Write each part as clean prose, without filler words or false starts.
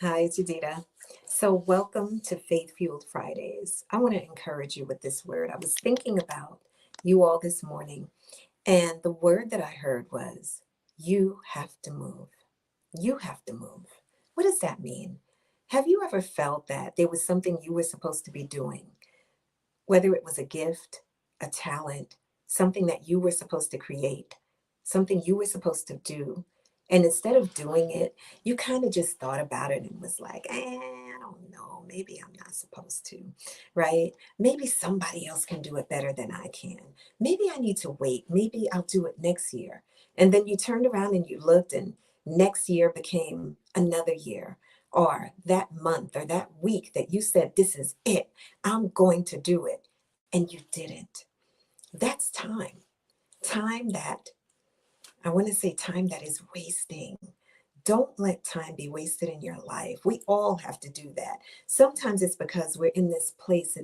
Hi, it's Adita. So, welcome to Faith Fueled Fridays. I want to encourage you with this word. I was thinking about you all this morning, and the word that I heard was, you have to move. You have to move. What does that mean? Have you ever felt that there was something you were supposed to be doing, whether it was a gift, a talent, something that you were supposed to create, something you were supposed to do. And instead of doing it, you kind of just thought about it and was like, I don't know, maybe I'm not supposed to, right? Maybe somebody else can do it better than I can. Maybe I need to wait. Maybe I'll do it next year. And then you turned around and you looked, and next year became another year, or that month or that week that you said, this is it. I'm going to do it. And you didn't. That's time. Time that, I want to say, time that is wasting. Don't let time be wasted in your life. We all have to do that. Sometimes it's because we're in this place,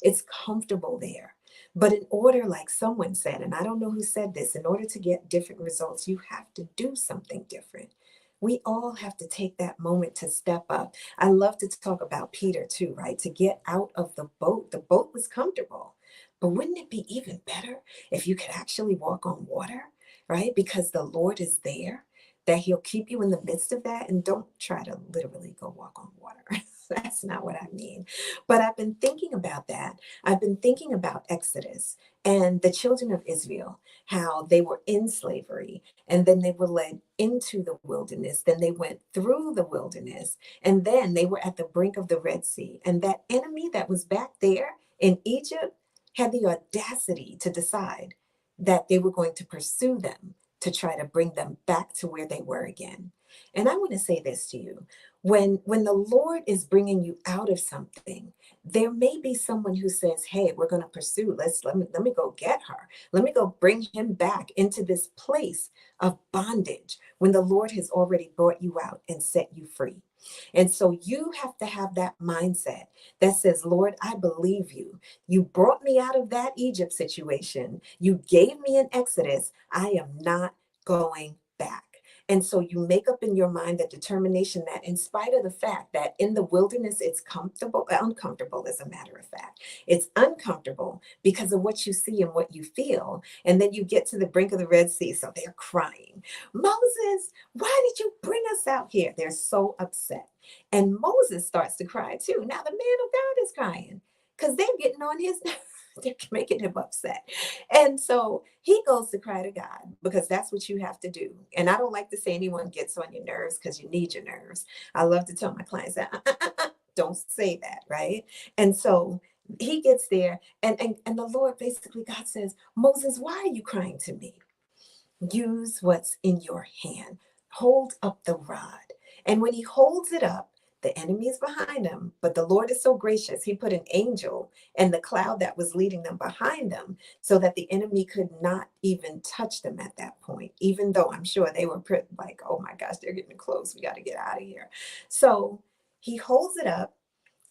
it's comfortable there. But in order, like someone said, and I don't know who said this, in order to get different results, you have to do something different. We all have to take that moment to step up. I love to talk about Peter too, right? To get out of the boat. The boat was comfortable. But wouldn't it be even better if you could actually walk on water, right? Because the Lord is there, that He'll keep you in the midst of that. And don't try to literally go walk on water. That's not what I mean. But I've been thinking about that. I've been thinking about Exodus and the children of Israel, how they were in slavery and then they were led into the wilderness. Then they went through the wilderness and then they were at the brink of the Red Sea. And that enemy that was back there in Egypt had the audacity to decide that they were going to pursue them to try to bring them back to where they were again. And I want to say this to you. When the Lord is bringing you out of something, there may be someone who says, "Hey, we're going to pursue. Let me go get her. Let me go bring him back into this place of bondage when the Lord has already brought you out and set you free." And so you have to have that mindset that says, "Lord, I believe you. You brought me out of that Egypt situation. You gave me an Exodus. I am not going back." And so you make up in your mind that determination that in spite of the fact that in the wilderness it's uncomfortable as a matter of fact. It's uncomfortable because of what you see and what you feel. And then you get to the brink of the Red Sea. So they're crying, "Moses, why did you bring us out here?" They're so upset. And Moses starts to cry too. Now the man of God is crying because they're getting on his nerves. They're making him upset. And so he goes to cry to God because that's what you have to do. And I don't like to say anyone gets on your nerves because you need your nerves. I love to tell my clients that don't say that, right? And so he gets there, and the Lord basically, God says, "Moses, why are you crying to me? Use what's in your hand. Hold up the rod." And when he holds it up, the enemy is behind him. But the Lord is so gracious. He put an angel in the cloud that was leading them behind them so that the enemy could not even touch them at that point, even though I'm sure they were like, "Oh my gosh, they're getting close. We got to get out of here." So he holds it up,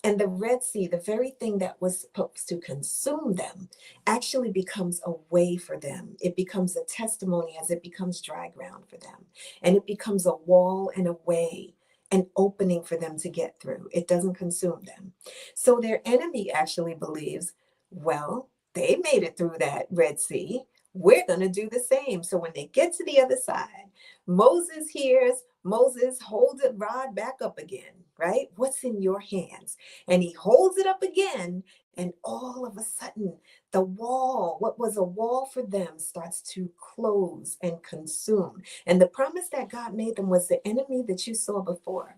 and the Red Sea, the very thing that was supposed to consume them, actually becomes a way for them. It becomes a testimony as it becomes dry ground for them. And it becomes a wall and a way, an opening for them to get through. It doesn't consume them. So their enemy actually believes, well, they made it through that Red Sea. We're going to do the same. So when they get to the other side, Moses hears Moses hold the rod back up again, right? What's in your hands? And he holds it up again. And all of a sudden, the wall, what was a wall for them, starts to close and consume. And the promise that God made them was the enemy that you saw before,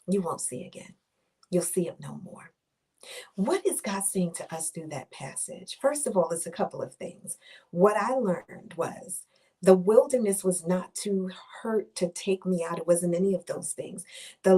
you won't see again. You'll see it no more. What is God saying to us through that passage? First of all, it's a couple of things. What I learned was the wilderness was not to hurt, to take me out. It wasn't any of those things.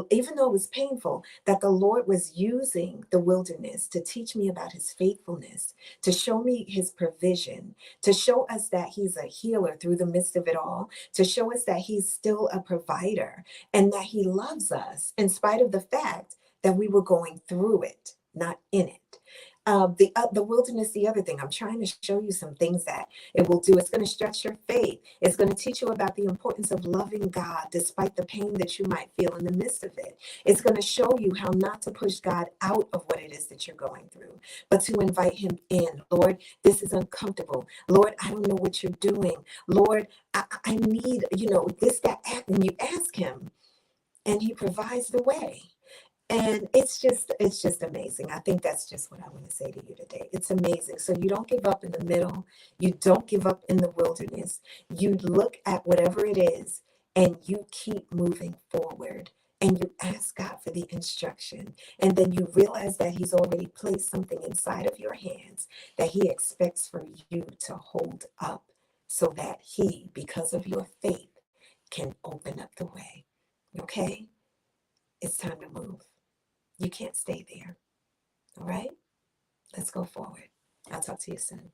Even though it was painful, that the Lord was using the wilderness to teach me about his faithfulness, to show me his provision, to show us that he's a healer through the midst of it all, to show us that he's still a provider and that he loves us in spite of the fact that we were going through it, not in it. The wilderness, the other thing, I'm trying to show you some things that it will do. It's going to stretch your faith. It's going to teach you about the importance of loving God despite the pain that you might feel in the midst of it. It's going to show you how not to push God out of what it is that you're going through, but to invite him in. Lord, this is uncomfortable. Lord, I don't know what you're doing. Lord, I need, this, that, and you ask him and he provides the way. And it's just amazing. I think that's just what I want to say to you today. It's amazing. So you don't give up in the middle. You don't give up in the wilderness. You look at whatever it is and you keep moving forward and you ask God for the instruction. And then you realize that he's already placed something inside of your hands that he expects for you to hold up so that he, because of your faith, can open up the way. Okay? It's time to move. You can't stay there. All right? Let's go forward. I'll talk to you soon.